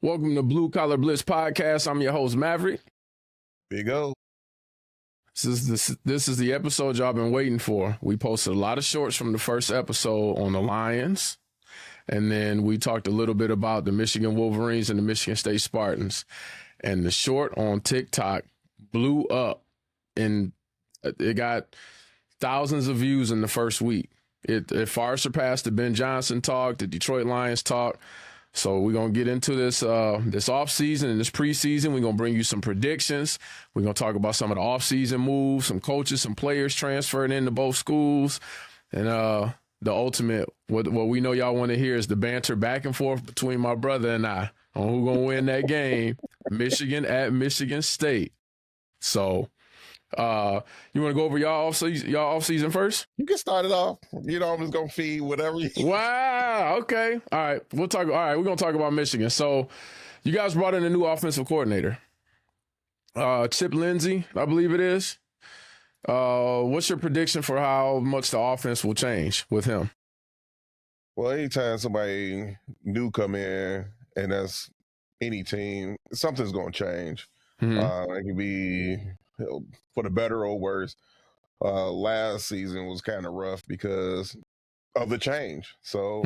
Welcome to Blue Collar Blitz Podcast. I'm your host, Maverick. Big O. This is the episode y'all been waiting for. We posted a lot of shorts from the first episode on the Lions, and then we talked a little bit about the Michigan Wolverines and the Michigan State Spartans. And the short on TikTok blew up, and it got thousands of views in the first week. It far surpassed the Ben Johnson talk, the Detroit Lions talk. So we're going to get into this offseason and this preseason. We're going to bring you some predictions. We're going to talk about some of the offseason moves, some coaches, some players transferred into both schools. And the ultimate, what we know y'all want to hear is the banter back and forth between my brother and I on who's going to win that game, Michigan at Michigan State. So you want to go over y'all offseason first? You can start it off. You know, I'm just going to feed whatever you... Wow. Okay. All right. We're going to talk about Michigan. So you guys brought in a new offensive coordinator, Chip Lindsey, I believe it is. What's your prediction for how much the offense will change with him? Well, anytime somebody new come in, and that's any team, something's going to change. Mm-hmm. It could be for the better or worse. Last season was kind of rough because of the change. So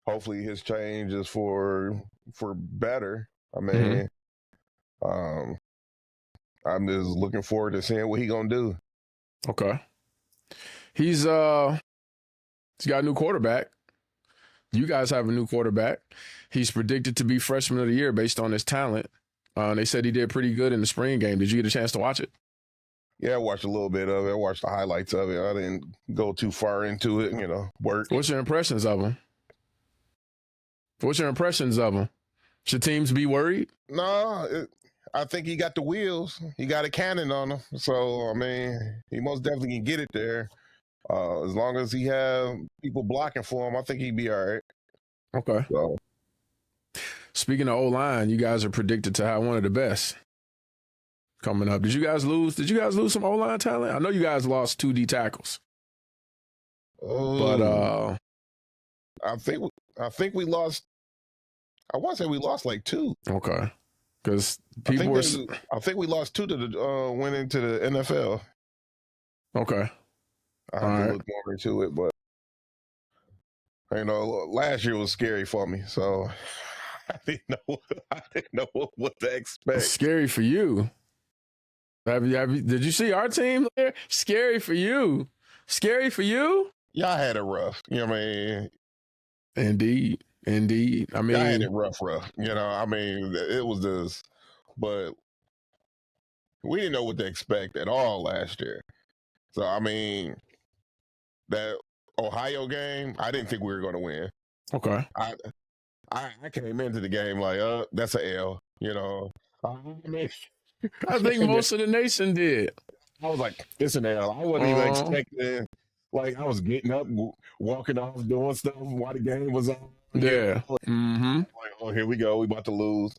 hopefully his change is for better. I mean, I'm just looking forward to seeing what he's going to do. Okay. He's got a new quarterback. You guys have a new quarterback. He's predicted to be freshman of the year based on his talent. They said he did pretty good in the spring game. Did you get a chance to watch it? Yeah, I watched a little bit of it. I watched the highlights of it. I didn't go too far into it, work. What's your impressions of him? Should teams be worried? No, I think he got the wheels. He got a cannon on him. So, I mean, he most definitely can get it there. As long as he have people blocking for him, I think he'd be all right. Okay. So. Speaking of O-line, you guys are predicted to have one of the best coming up. Did you guys lose some O-line talent? I know you guys lost 2 D tackles. But I think we lost. I want to say we lost like 2. Okay. Because I think we lost 2 to the went into the NFL. Okay. I have to look more into it, but last year was scary for me, so I didn't know what to expect. Scary for you. Did you see our team there? Scary for you. Scary for you? Y'all had it rough. You know what I mean? Indeed. I mean, y'all had it rough. I mean, it was this, but we didn't know what to expect at all last year. So, I mean, that Ohio game, I didn't think we were going to win. Okay. I came into the game like, that's an L, I think most of the nation did. I was like, it's an L. I wasn't even expecting. Like, I was getting up, walking off, doing stuff while the game was on. Yeah. Like, oh, here we go. We about to lose.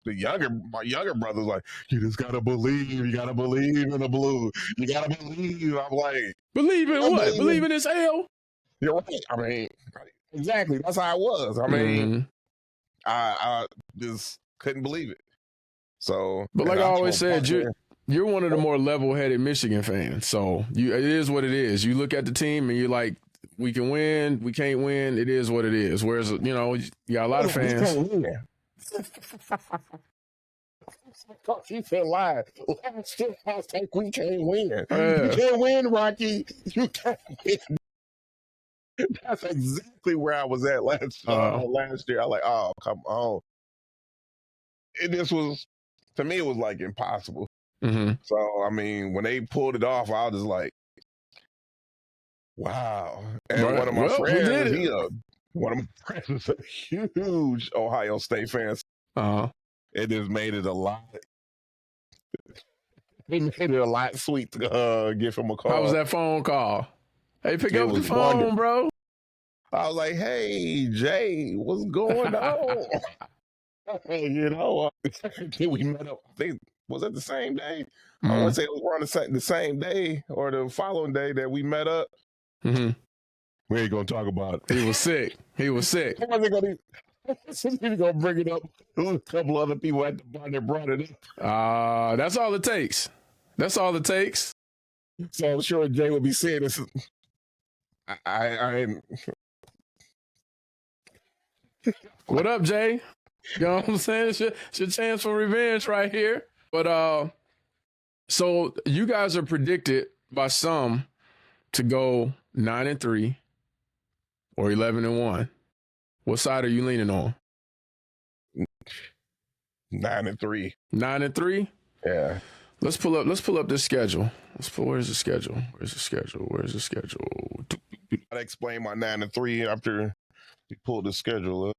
My younger brother's like, you just got to believe. You got to believe in the blue. You got to believe. I'm like. Believe in what? Believe in this L? You're right. I mean, exactly. That's how I was. I mean, I just couldn't believe it. So, but like I always said, you're one of the more level-headed Michigan fans. So it is what it is. You look at the team and you're like, we can win, we can't win. It is what it is. Whereas you got a lot of fans. He said lie. Last year, I think we can't win. You can't win, Rocky. You can't win. That's exactly where I was at last year. I was like, oh, come on. This was, to me, it was like impossible. So, I mean, when they pulled it off, I was just like, wow. And one of my friends, is a huge Ohio State fan. It just made it a lot. He made it a lot sweet to give him a call. How was that phone call? Hey, pick up the phone, bro. I was like, hey, Jay, what's going on? We met up. I think, was it the same day? I want to say it was around the same day or the following day that we met up. We ain't going to talk about it. He was sick. I wasn't You're gonna bring it up. A couple other people at the bar that brought it up. That's all it takes. That's all it takes. So I'm sure Jay will be saying this. What up, Jay? You know what I'm saying? It's your chance for revenge right here. But so you guys are predicted by some to go 9-3 or 11-1. What side are you leaning on? 9-3. 9-3? Yeah. Let's pull up this schedule. Where's the schedule? I'll explain my 9-3 after we pull the schedule up.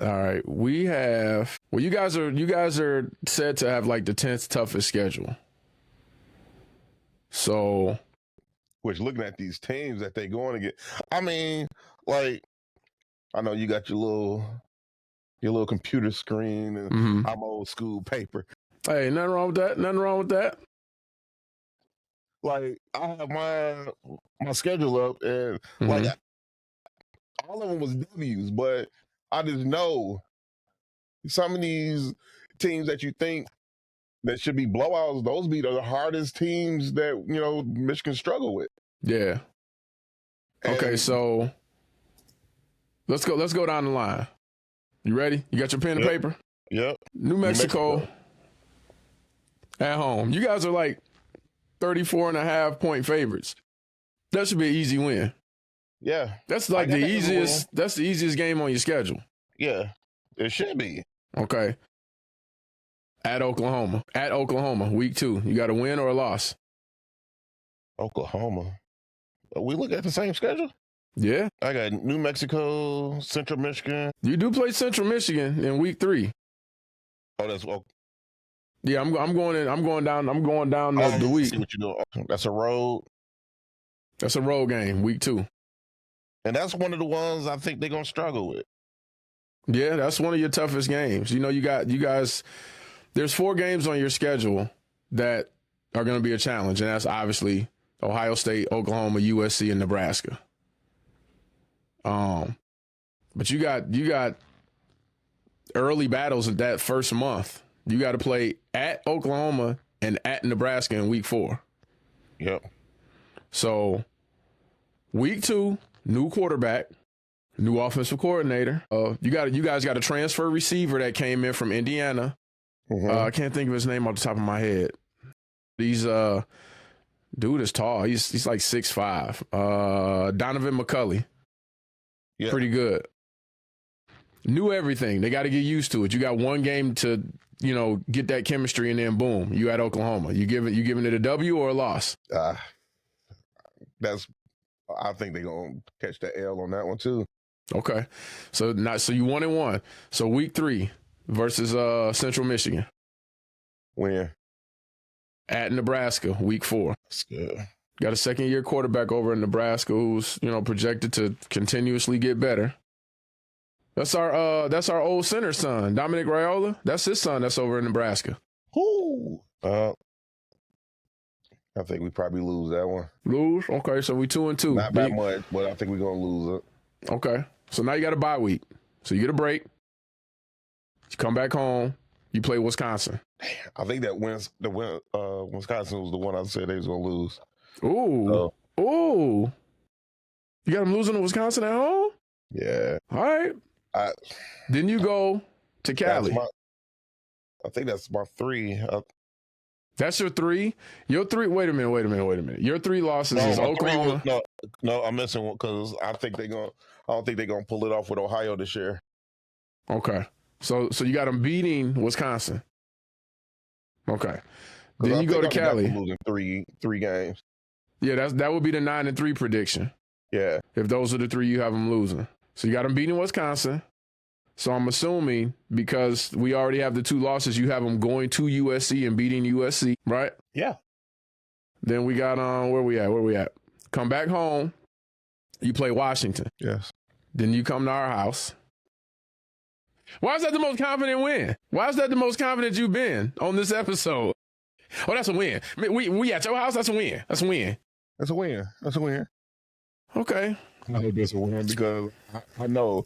All right. We have you guys are said to have like the 10th toughest schedule. So, which looking at these teams that they going to get, I mean, like, I know you got your little computer screen, and I'm old school paper. Hey, nothing wrong with that. Like, I have my schedule up, and like all of them was W's, but I just know some of these teams that you think that should be blowouts, those be the hardest teams that, Michigan struggle with. Yeah. Okay, so let's go down the line. You ready? You got your pen and paper? Yep. New Mexico at home. You guys are like 34.5 point favorites. That should be an easy win. Yeah. That's like the easiest game on your schedule. Yeah. It should be. Okay. At Oklahoma, week 2. You got a win or a loss? Oklahoma. We look at the same schedule? Yeah. I got New Mexico, Central Michigan. You do play Central Michigan in week 3. Oh, that's well. Yeah, I'm going down the week. See what you doing. That's a road. That's a road game, week 2. And that's one of the ones I think they're gonna struggle with. Yeah, that's one of your toughest games. You guys. There's 4 games on your schedule that are going to be a challenge, and that's obviously Ohio State, Oklahoma, USC, and Nebraska. But you got early battles in that first month. You got to play at Oklahoma and at Nebraska in week 4. Yep. So week 2, new quarterback, new offensive coordinator. You guys got a transfer receiver that came in from Indiana. I can't think of his name off the top of my head. He's dude is tall. He's like 6'5". Donovan McCulley. Yeah. Pretty good. Knew everything. They got to get used to it. You got one game to, get that chemistry, and then boom, you at Oklahoma. You giving it a W or a loss? I think they're gonna catch the L on that one too. Okay. So you 1-1. So week 3 versus Central Michigan. Win. At Nebraska, week 4. That's good. Got a second-year quarterback over in Nebraska who's, projected to continuously get better. That's our old center son, Dominic Raiola. That's his son that's over in Nebraska. Ooh. I think we probably lose that one. Lose? Okay, so we 2-2. Not that much, but I think we're going to lose it. Okay. So now you got a bye week. So you get a break. You come back home. You play Wisconsin. I think that Wisconsin was the one I said they was going to lose. Ooh. Ooh. You got them losing to Wisconsin at home? Yeah. All right. Then you go to Cali. I think that's my 3. That's your 3? Your 3, wait a minute. Your 3 losses is Oklahoma. No, I'm missing one because I don't think they're going to pull it off with Ohio this year. Okay. So you got them beating Wisconsin. Okay. Then you go to Cali. Losing three games. Yeah, that would be the 9-3 prediction. Yeah. If those are the 3 you have them losing. So you got them beating Wisconsin. So I'm assuming because we already have the 2 losses, you have them going to USC and beating USC, right? Yeah. Then we got where we at? Come back home. You play Washington. Yes. Then you come to our house. Why is that the most confident win? Why is that the most confident you've been on this episode? Oh, that's a win. We at your house? That's a win. That's a win. That's a win. That's a win. Okay. I hope that's a win because I know.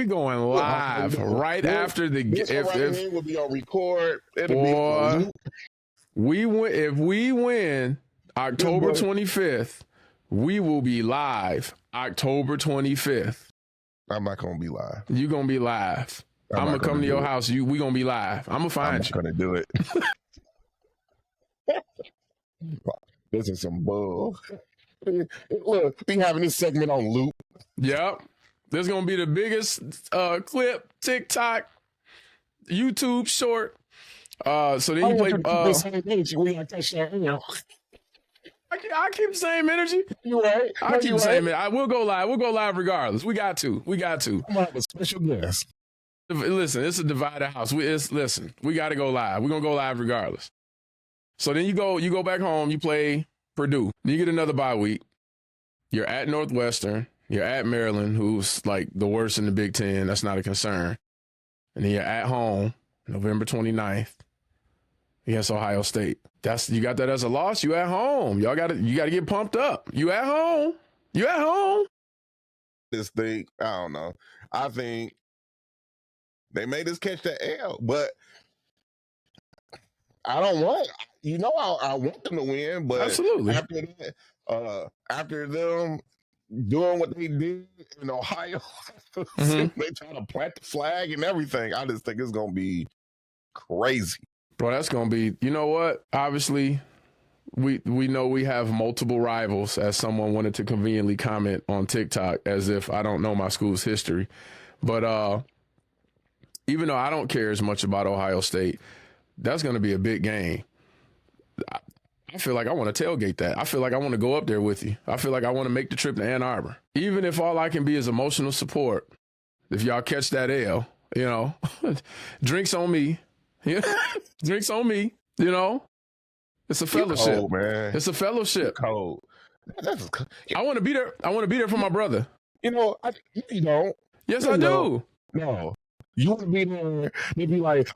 we going live right after the this if will be on record. It'll boy, be if we win October 25th, we will be live October 25th. I'm not gonna be live. You gonna be live. I'm gonna come to your house. We gonna be live. I'm gonna find you. I'm gonna do it. This is some bull. Look, we having this segment on loop. Yep. This is gonna be the biggest clip, TikTok, YouTube short. So then you play. I keep the same energy. You right? I keep the same energy. I will go live. We'll go live regardless. We got to. I'm gonna have a special guest. Listen, it's a divided house. Listen, we got to go live. We're gonna go live regardless. So then you go back home. You play Purdue. Then you get another bye week. You're at Northwestern. You're at Maryland, who's like the worst in the Big Ten. That's not a concern. And then you're at home, November 29th, against Ohio State. You got that as a loss. You at home. You got to get pumped up. You at home. You at home. This thing, I don't know. I think they made us catch the L, but I don't want. I want them to win, but absolutely after them doing what they did in Ohio, they trying to plant the flag and everything. I just think it's gonna be crazy. Bro, that's going to be, you know what? Obviously, we know we have multiple rivals, as someone wanted to conveniently comment on TikTok, as if I don't know my school's history. But even though I don't care as much about Ohio State, that's going to be a big game. I feel like I want to tailgate that. I feel like I want to go up there with you. I feel like I want to make the trip to Ann Arbor. Even if all I can be is emotional support, if y'all catch that L, drinks on me. Yeah, drinks on me. It's a fellowship, cold, man. It's a fellowship. Cold. I want to be there. I want to be there for my brother. You don't. Yes, I do. No, you want to be there. They be like,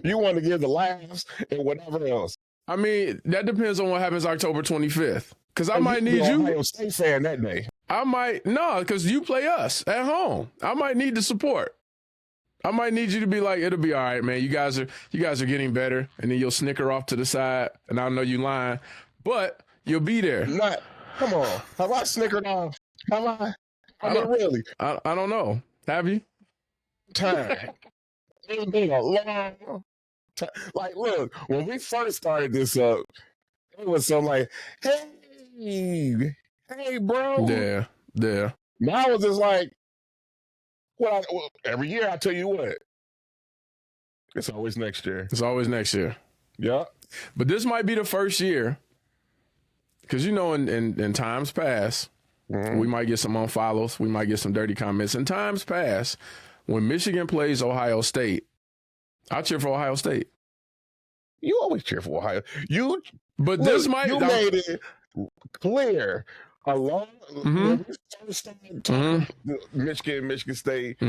you want to give the laughs and whatever else. I mean, that depends on what happens October 25th. Because I might need you. Ohio State fan that day. Because you play us at home. I might need the support. I might need you to be like, it'll be all right, man. You guys are getting better, and then you'll snicker off to the side, and I'll know you lying, but you'll be there. Come on, have I snickered off? Have I? Really? I don't know. Have you? Time. It's been a long time. Like, look, when we first started this up, it was so like, hey, bro. Yeah. Now it's just like. Every year I tell you what, it's always next year. It's always next year. Yeah. But this might be the first year, because in times past, we might get some unfollows, we might get some dirty comments. In times past, when Michigan plays Ohio State, I cheer for Ohio State. You always cheer for Ohio. You made it clear. Michigan State.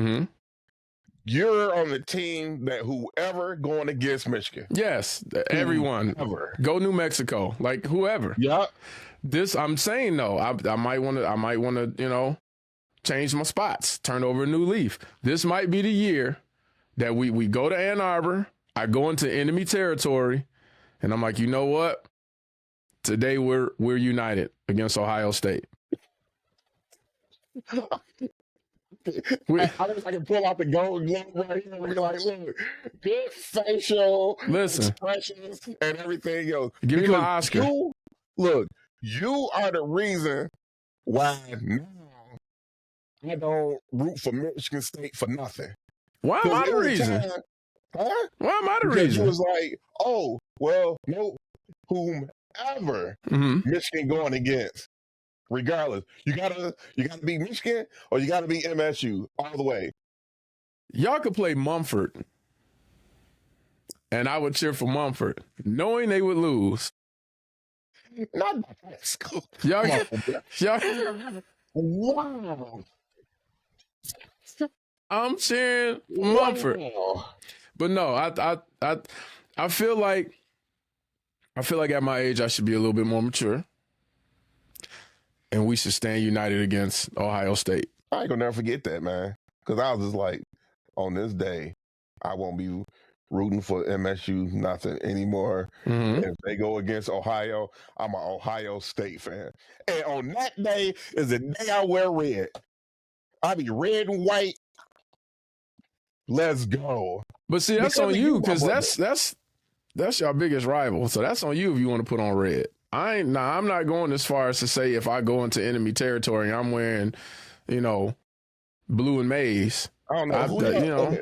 You're on the team that whoever going against Michigan. Yes, everyone. Go New Mexico, like whoever. Yeah. I'm saying though, I might want to, change my spots, turn over a new leaf. This might be the year that we go to Ann Arbor. I go into enemy territory, and I'm like, you know what? Today we're united against Ohio State. I can pull out the gold glove right here and be like, look, good facial expressions and everything else. Give me my Oscar. You are the reason why now I don't root for Michigan State for nothing. Why am I the reason? Huh? Why am I the because reason? You was like, oh, well, no, whomever Michigan going against, regardless, you gotta be Michigan or you gotta be MSU all the way. Y'all could play Mumford, and I would cheer for Mumford, knowing they would lose. Not that school. Y'all. Wow. I'm cheering for Mumford. But no, I feel like at my age I should be a little bit more mature, and we should stand united against Ohio State. I ain't gonna never forget that, man. Because I was just like, on this day, I won't be rooting for MSU nothing anymore. Mm-hmm. If they go against Ohio, I'm an Ohio State fan. And on that day is the day I wear red. I be red and white. Let's go. But see, that's Because on of you you, my because brother. that's your biggest rival. So that's on you if you want to put on red. I'm not going as far as to say if I go into enemy territory and I'm wearing, blue and maize. I don't know.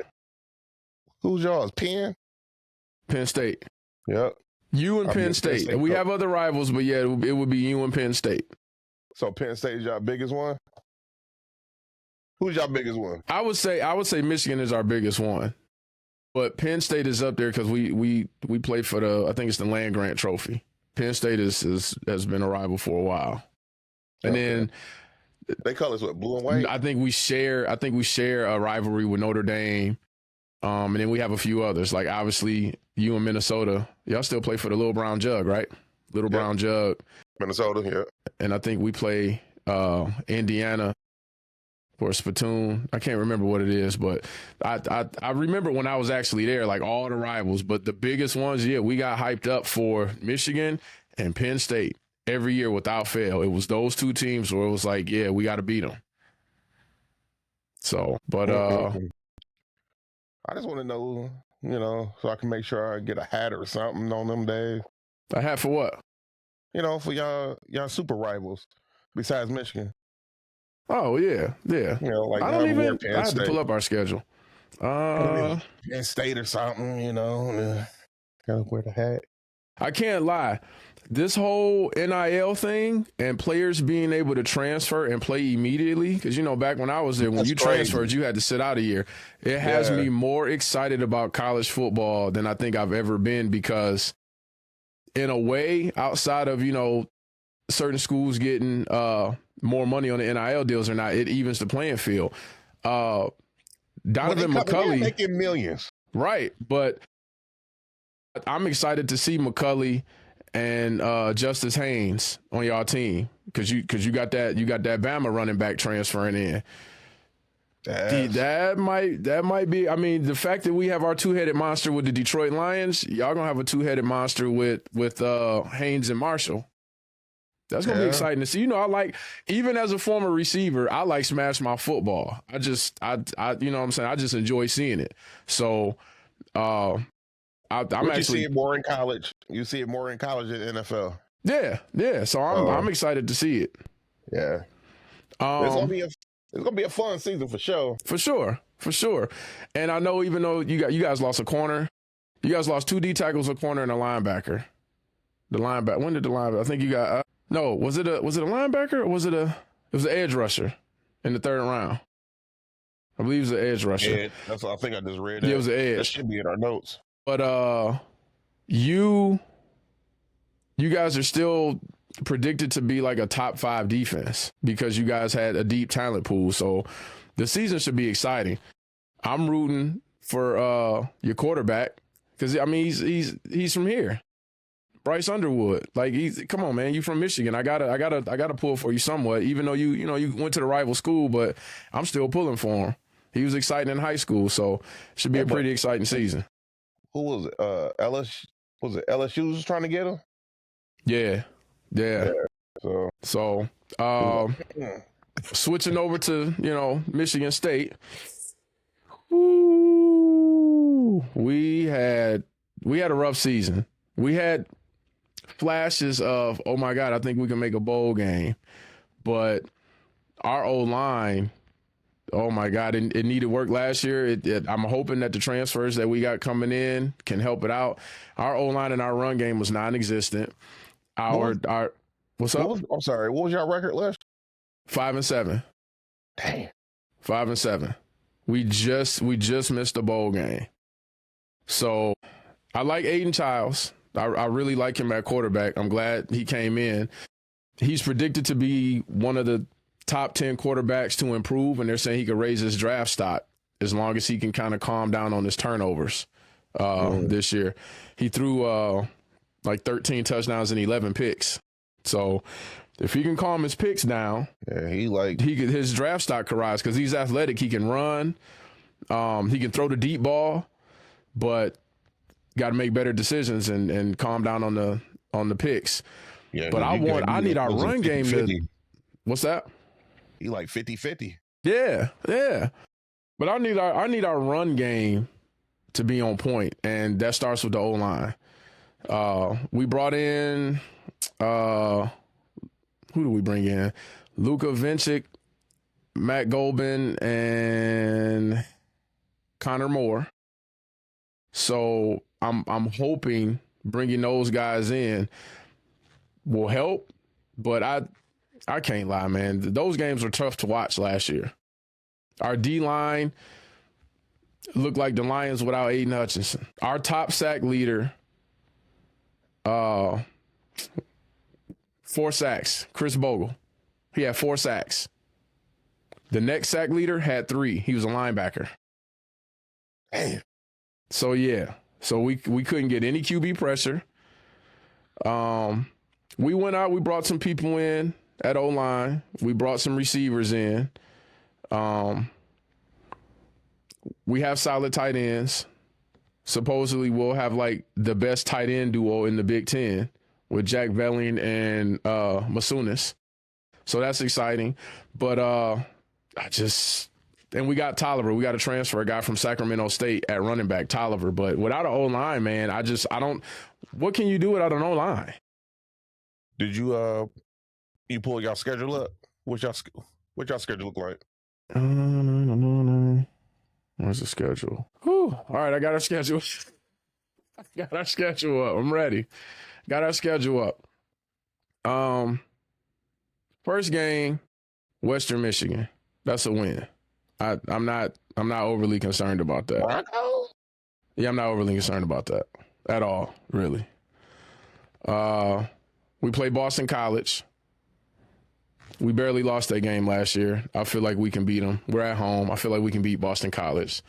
Who's yours? Penn State. Yep. You and I'm Penn Penn State. State We coach. have other rivals, but yeah, it would be you and Penn State. So Penn State is your biggest one? Who's your biggest one? I would say Michigan is our biggest one, but Penn State is up there because we play for I think it's the land grant trophy. Penn State has been a rival for a while, and then they call us what, blue and white? I think we share a rivalry with Notre Dame, and then we have a few others. Like obviously you and Minnesota, y'all still play for the Little Brown Jug, right? Little Brown Jug, Minnesota, yeah. And I think we play Indiana. For a spittoon. I can't remember what it is, but I remember when I was actually there, like all the rivals, but the biggest ones, we got hyped up for Michigan and Penn State every year without fail. It was those two teams where it was like, we got to beat them. So, but I just want to know, so I can make sure I get a hat or something on them days. A hat for what? For y'all super rivals besides Michigan. Oh yeah. Like I have to pull up our schedule. Penn State or something, gotta wear the hat. I can't lie. This whole NIL thing and players being able to transfer and play immediately, because back when I was there, when you transferred, you had to sit out a year. It has me more excited about college football than I think I've ever been, because in a way, outside of certain schools getting more money on the NIL deals or not, it evens the playing field. Donovan McCulley making millions, right? But I'm excited to see McCulley and Justice Haynes on y'all team because you got that Bama running back transferring in. That might be. I mean, the fact that we have our two-headed monster with the Detroit Lions, y'all gonna have a two-headed monster with Haynes and Marshall. That's going to be exciting to see. I like, even as a former receiver, I like smash my football. I you know what I'm saying? I just enjoy seeing it. So, I'm actually. You see it more in college. You see it more in college than NFL. Yeah. So I'm excited to see it. Yeah. It's gonna be a fun season for sure. For sure. And I know even though you guys lost a corner, you guys lost 2 D tackles, a corner, and a linebacker. When did the linebacker? I think you got. No, was it a linebacker or was it an edge rusher in the 3rd round? I believe it was an edge rusher. That's what I think I just read. Yeah, it was an edge. That should be in our notes. But you guys are still predicted to be like a top 5 defense because you guys had a deep talent pool. So the season should be exciting. I'm rooting for your quarterback because I mean he's from here. Bryce Underwood, like come on, man, you from Michigan. I gotta pull for you somewhat, even though you went to the rival school, but I'm still pulling for him. He was exciting in high school, so it should be a pretty exciting season. Who was it? LSU? Was it LSU was trying to get him? Yeah. So switching over to Michigan State. Ooh, we had a rough season. We had flashes of, oh my God, I think we can make a bowl game. But our O-line, oh my God, it needed work last year. I'm hoping that the transfers that we got coming in can help it out. Our O-line and our run game was non-existent. What's up? I'm sorry, what was your record last? 5-7. Damn. 5-7. We just missed the bowl game. So I like Aiden Childs. I really like him at quarterback. I'm glad he came in. He's predicted to be one of the top 10 quarterbacks to improve, and they're saying he could raise his draft stock as long as he can kind of calm down on his turnovers this year. He threw like 13 touchdowns and 11 picks. So If he can calm his picks down, his draft stock could rise because he's athletic. He can run. He can throw the deep ball, but got to make better decisions and calm down on the picks. Yeah, but I need our run 50, game 50. What's that? He like 50-50. Yeah. But I need our run game to be on point, and that starts with the O-line. We brought in who do we bring in? Luka Vincic, Matt Golban, and Connor Moore. So I'm hoping bringing those guys in will help, but I can't lie, man. Those games were tough to watch last year. Our D-line looked like the Lions without Aiden Hutchinson. Our top sack leader, 4 sacks, Chris Bogle. He had 4 sacks. The next sack leader had 3. He was a linebacker. Damn. So, yeah. So we couldn't get any QB pressure. We went out. We brought some people in at O-line. We brought some receivers in. We have solid tight ends. Supposedly we'll have like the best tight end duo in the Big Ten with Jack Velling and Masunis. So that's exciting. But and we got Tolliver. We got to transfer a guy from Sacramento State at running back, Tolliver. But without an O-line, man, I don't. What can you do without an O-line? Did you pull y'all schedule up? What y'all schedule look like? Where's the schedule? Whew. All right, I got our schedule. Got our schedule up. I'm ready. Got our schedule up. First game, Western Michigan. That's a win. I'm not overly concerned about that. Yeah, I'm not overly concerned about that at all, really. We play Boston College. We barely lost that game last year. I feel like we can beat them. We're at home. I feel like we can beat Boston College.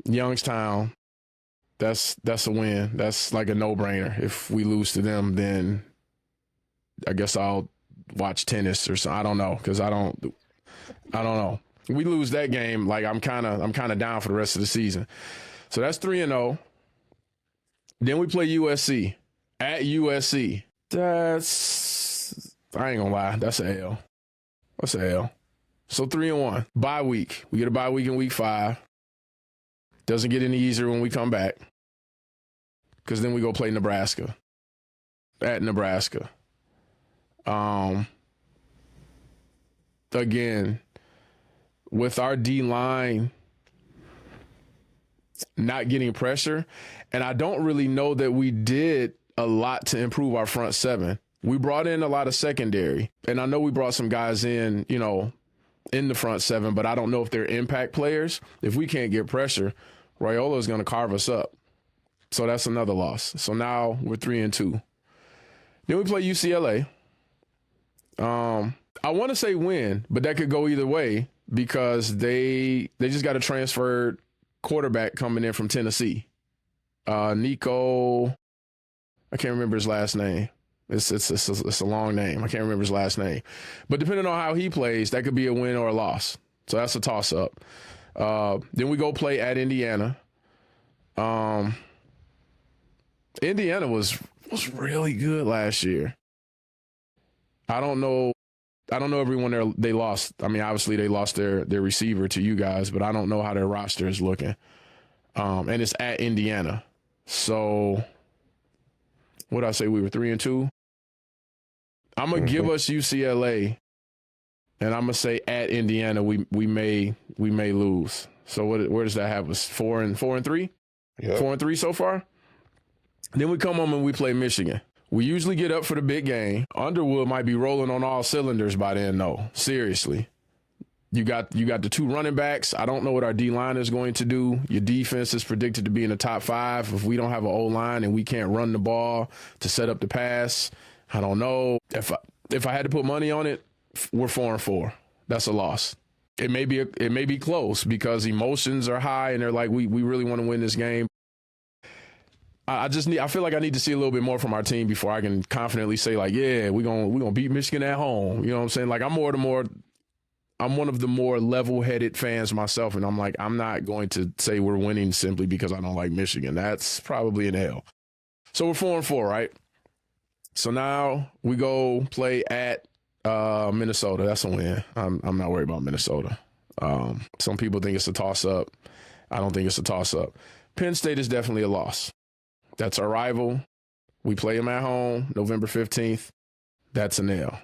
Youngstown, that's a win. That's like a no-brainer. If we lose to them, then I guess I'll watch tennis or something. I don't know, because I don't know. We lose that game, like I'm kind of down for the rest of the season. So that's 3-0. Then we play USC at USC. I ain't gonna lie, that's an L. That's an L. So 3-1. Bye week. We get a bye week in week 5. Doesn't get any easier when we come back, because then we go play Nebraska. At Nebraska. Again, with our D-line not getting pressure, and I don't really know that we did a lot to improve our front 7. We brought in a lot of secondary, and I know we brought some guys in, in the front 7, but I don't know if they're impact players. If we can't get pressure, Raiola is going to carve us up. So that's another loss. So now we're 3-2. Then we play UCLA. I want to say win, but that could go either way, because they just got a transferred quarterback coming in from Tennessee. Nico, I can't remember his last name. It's a long name. I can't remember his last name. But depending on how he plays, that could be a win or a loss. So that's a toss-up. Then we go play at Indiana. Indiana was really good last year. I don't know everyone there they lost. I mean, obviously they lost their receiver to you guys, but I don't know how their roster is looking. And it's at Indiana. So what did I say? We were 3-2. I'm gonna give us UCLA, and I'm gonna say at Indiana we may lose. So where does that have us? 4-3? Yep. 4-3 so far. Then we come home and we play Michigan. We usually get up for the big game. Underwood might be rolling on all cylinders by then, though. Seriously. You got the 2 running backs. I don't know what our D-line is going to do. Your defense is predicted to be in the top 5. If we don't have an O-line and we can't run the ball to set up the pass, I don't know. If I had to put money on it, we're 4-4. That's a loss. It may be close because emotions are high and they're like, we really want to win this game. I feel like I need to see a little bit more from our team before I can confidently say, like, yeah, we're gonna beat Michigan at home. You know what I'm saying? Like, I'm one of the more level-headed fans myself, and I'm like, I'm not going to say we're winning simply because I don't like Michigan. That's probably an L. So we're 4-4, right? So now we go play at Minnesota. That's a win. I'm not worried about Minnesota. Some people think it's a toss-up. I don't think it's a toss-up. Penn State is definitely a loss. That's our rival. We play them at home November 15th. That's an L.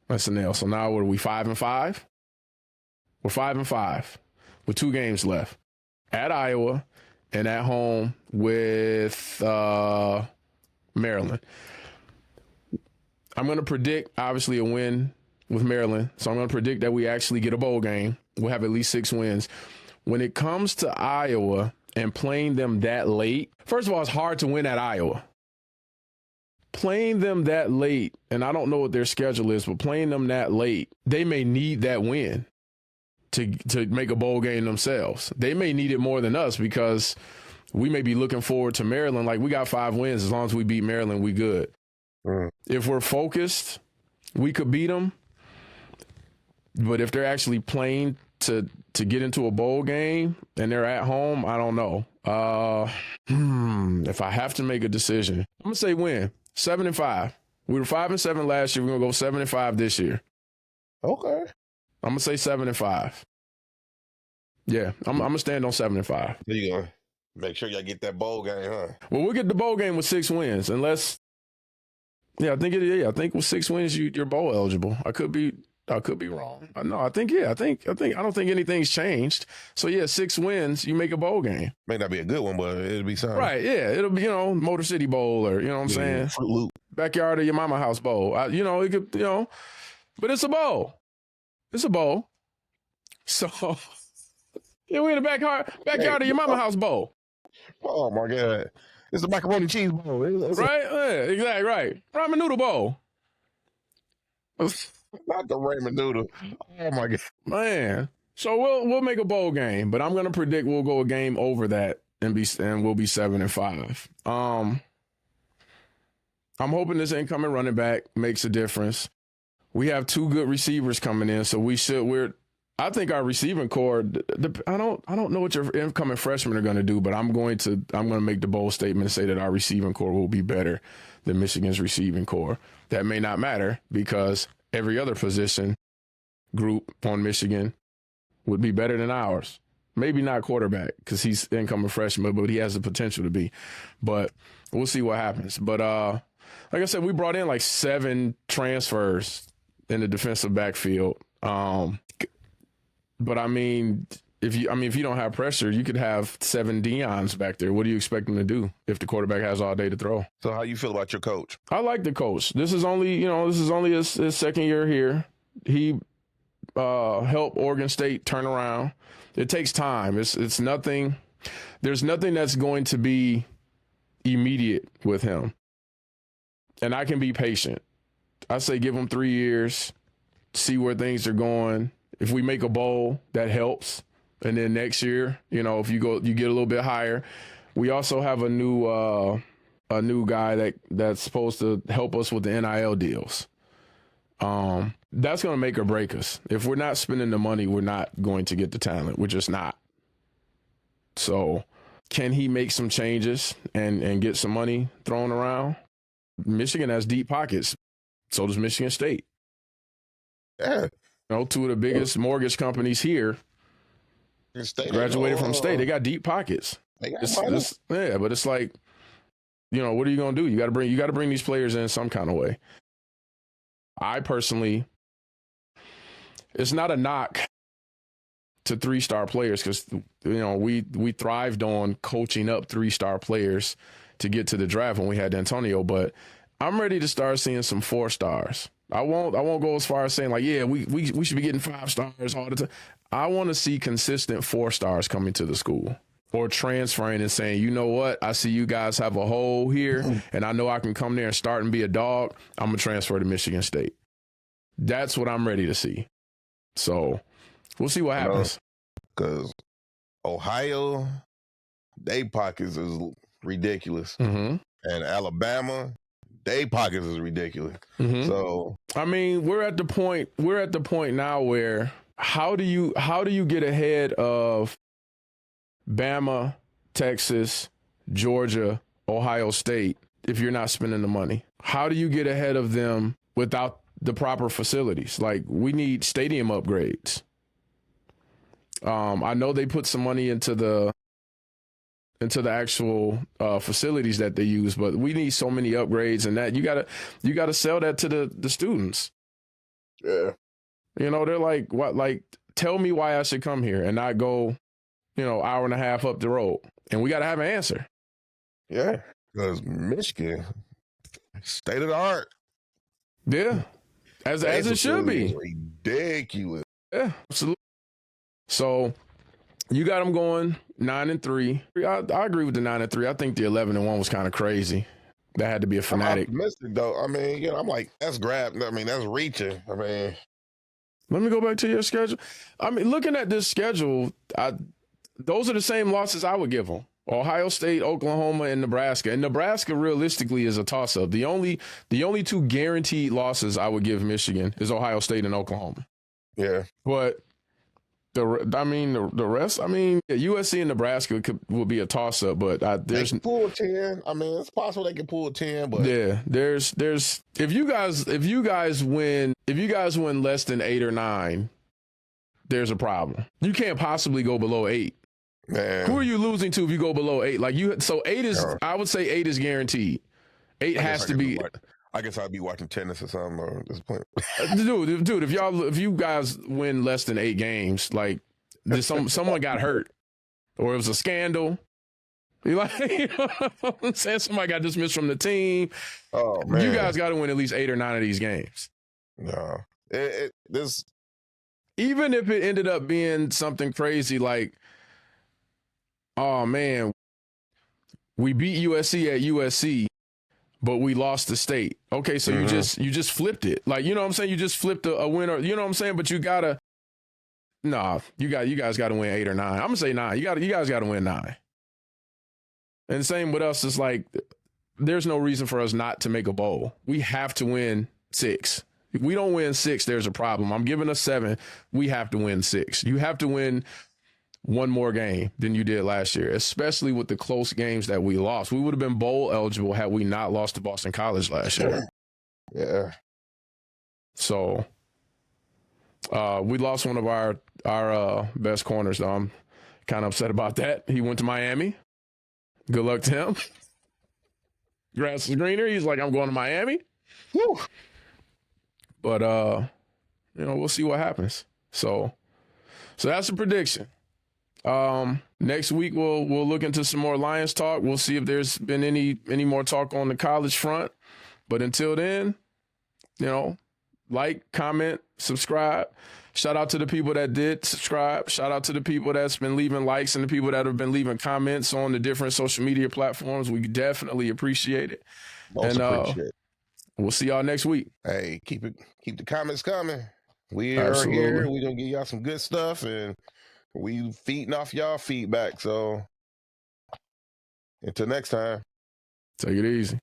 That's an L. So now what are we, 5-5? We're 5-5 with 2 games left. At Iowa and at home with Maryland. I'm going to predict, obviously, a win with Maryland. So I'm going to predict that we actually get a bowl game. We'll have at least 6 wins. When it comes to Iowa and playing them that late, first of all, it's hard to win at Iowa. Playing them that late, and I don't know what their schedule is, but playing them that late, they may need that win to make a bowl game themselves. They may need it more than us because we may be looking forward to Maryland. Like, we got 5 wins. As long as we beat Maryland, we good. If we're focused, we could beat them. But if they're actually playing to get into a bowl game and they're at home, I don't know. If I have to make a decision, I'm going to say win. 7-5. We were 5-7 last year. We're going to go 7-5 this year. Okay. I'm going to say 7-5. Yeah, I'm going to stand on 7-5. There you go. Make sure y'all get that bowl game, huh? Well, we'll get the bowl game with 6 wins, unless, I think with 6 wins, you're bowl eligible. I could be wrong. No, I don't think anything's changed. So, 6 wins, you make a bowl game. May not be a good one, but it'll be something. Right, yeah. It'll be, Motor City Bowl or, you know what I'm saying? Fruit Loop. Backyard of your mama house bowl. It could, but it's a bowl. It's a bowl. So, we're in the backyard of your mama house bowl. Oh, my God. It's the macaroni cheese bowl. Right? Yeah, exactly, right. Ramen noodle bowl. Not the ramen noodle. Oh, my God. Man. So we'll make a bowl game, but I'm going to predict we'll go a game over that and we'll be 7-5. I'm hoping this incoming running back makes a difference. We have 2 good receivers coming in, so I think our receiving core, I don't know what your incoming freshmen are going to do, but I'm going to make the bold statement and say that our receiving core will be better than Michigan's receiving core. That may not matter because every other position group on Michigan would be better than ours. Maybe not quarterback because he's incoming freshman, but he has the potential to be. But we'll see what happens. But like I said, we brought in like 7 transfers in the defensive backfield. But I mean, if you don't have pressure, you could have 7 Deons back there. What do you expect them to do if the quarterback has all day to throw? So how you feel about your coach? I like the coach. This is only his second year here. He helped Oregon State turn around. It takes time. It's nothing. There's nothing that's going to be immediate with him. And I can be patient. I say give him 3 years, see where things are going. If we make a bowl, that helps. And then next year, if you get a little bit higher. We also have a new guy that's supposed to help us with the NIL deals. That's going to make or break us. If we're not spending the money, we're not going to get the talent. We're just not. So can he make some changes and get some money thrown around? Michigan has deep pockets. So does Michigan State. Yeah. 2 of the biggest mortgage companies here graduated from State. They got deep pockets. They got but it's like, what are you going to do? You got to bring these players in some kind of way. I personally, it's not a knock to 3-star players because, we thrived on coaching up 3-star players to get to the draft when we had Antonio, but I'm ready to start seeing some 4 stars. I won't go as far as saying like, we should be getting 5 stars all the time. I want to see consistent 4 stars coming to the school or transferring and saying, you know what, I see you guys have a hole here and I know I can come there and start and be a dog. I'm going to transfer to Michigan State. That's what I'm ready to see. So we'll see what happens. Because Ohio, they pockets is ridiculous. Mm-hmm. And Alabama, they pockets is ridiculous. Mm-hmm. So I mean, we're at the point now where how do you get ahead of Bama, Texas, Georgia, Ohio State if you're not spending the money? How do you get ahead of them without the proper facilities? Like, we need stadium upgrades. I know they put some money into the actual facilities that they use, but we need so many upgrades, and that you gotta sell that to the students. Yeah. You know, they're like, what? Like, tell me why I should come here and not go, hour and a half up the road. And we got to have an answer. Yeah, because Michigan, state of the art. Yeah, as it should be. Ridiculous. Yeah, absolutely. So you got them going 9-3. I agree with the 9-3. I think the 11-1 was kind of crazy. That had to be a fanatic. I'm optimistic, though. I mean, I'm like, that's that's reaching. I mean, let me go back to your schedule. I mean, looking at this schedule, those are the same losses I would give them. Ohio State, Oklahoma, and Nebraska. And Nebraska realistically is a toss-up. The only two guaranteed losses I would give Michigan is Ohio State and Oklahoma. Yeah. But the rest, USC and Nebraska will be a toss-up, but they can pull 10. I mean, it's possible they can pull 10, but yeah, there's if you guys win less than 8 or 9, there's a problem. You can't possibly go below 8. Man. Who are you losing to if you go below 8? So 8 is, I would say 8 is guaranteed. 8 has to be. I guess I'd be watching tennis or something at this point. Dude, if you guys win less than 8 games, like someone got hurt, or it was a scandal. You know what I'm saying? Somebody got dismissed from the team. Oh man, you guys got to win at least 8 or 9 of these games. No, even if it ended up being something crazy like, oh man, we beat USC at USC, but we lost the state. Okay, so you just flipped it. Like, you know what I'm saying? You just flipped a winner. You know what I'm saying? But you guys gotta win 8 or 9. I'm gonna say 9. You guys gotta win 9. And the same with us. It's like, there's no reason for us not to make a bowl. We have to win 6. If we don't win 6, there's a problem. I'm giving us 7. We have to win 6. You have to win one more game than you did last year, especially with the close games that we lost. We would have been bowl eligible had we not lost to Boston College last year. Yeah. So we lost one of our best corners, though. I'm kind of upset about that. He went to Miami. Good luck to him. Grass is greener. He's like, I'm going to Miami. Woo. But we'll see what happens. So that's a prediction. Next week we'll look into some more Lions talk. We'll see if there's been any more talk on the college front. But until then, like, comment, subscribe. Shout out to the people that did subscribe. Shout out to the people that's been leaving likes and the people that have been leaving comments on the different social media platforms. We definitely appreciate it. Appreciate it. We'll see y'all next week. Hey, keep the comments coming. We Absolutely. are here. We're gonna give y'all some good stuff, and we feeding off y'all feedback. So until next time. Take it easy.